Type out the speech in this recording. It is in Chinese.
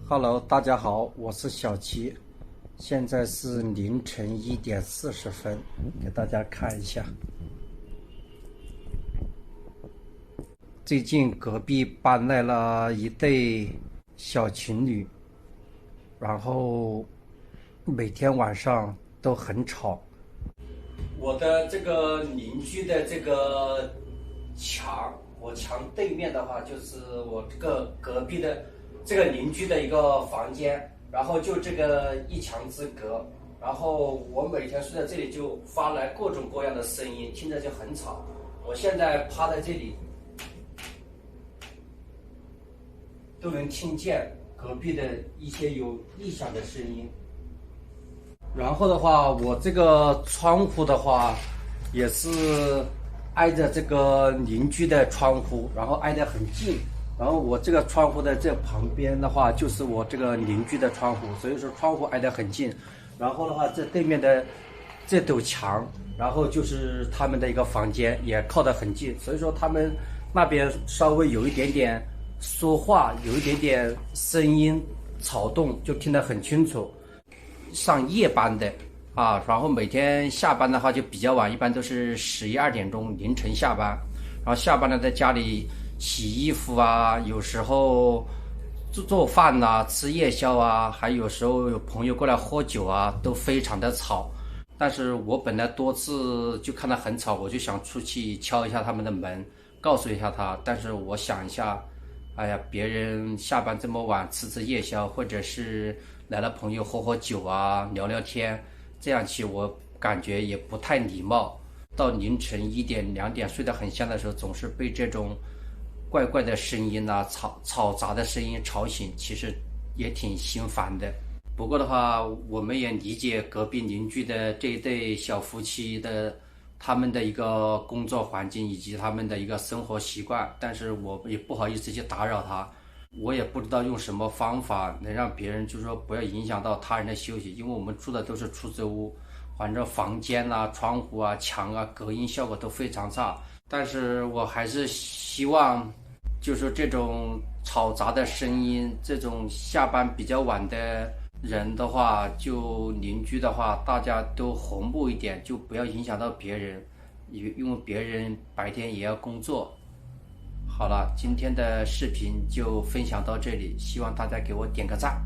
Hello，大家好，我是小齐，现在是凌晨1点40分，给大家看一下。最近隔壁搬来了一对小情侣，然后每天晚上都很吵。我的这个邻居的这个墙，我墙对面的话就是我这个隔壁的这个邻居的一个房间，然后就这个一墙之隔，然后我每天睡在这里就发来各种各样的声音，听着就很吵。我现在趴在这里，都能听见隔壁的一些有异响的声音。然后的话，我这个窗户的话，也是挨着这个邻居的窗户，然后挨得很近。然后我这个窗户的这旁边的话，就是我这个邻居的窗户，所以说窗户挨得很近。然后的话，这对面的这堵墙，然后就是他们的一个房间，也靠得很近，所以说他们那边稍微有一点点说话，有一点点声音吵动，就听得很清楚。上夜班的啊，然后每天下班的话就比较晚，一般都是11、2点钟凌晨下班。然后下班了在家里洗衣服啊，有时候做饭呐、吃夜宵啊，还有时候有朋友过来喝酒啊，都非常的吵。但是我本来多次就看他很吵，我就想出去敲一下他们的门，告诉一下他。但是我想一下，哎呀，别人下班这么晚吃夜宵，或者是来了朋友喝酒啊，聊聊天，这样去我感觉也不太礼貌。到凌晨1点、2点睡得很香的时候，总是被这种怪怪的声音啊、吵杂的声音吵醒，其实也挺心烦的。不过的话，我们也理解隔壁邻居的这一对小夫妻的他们的一个工作环境以及他们的一个生活习惯，但是我也不好意思去打扰他。我也不知道用什么方法能让别人就是说不要影响到他人的休息，因为我们住的都是出租屋，反正房间啊、窗户啊、墙啊隔音效果都非常差。但是我还是希望，就是说这种嘈杂的声音，这种下班比较晚的人的话，就邻居的话，大家都和睦一点，就不要影响到别人，因为别人白天也要工作。好了，今天的视频就分享到这里，希望大家给我点个赞。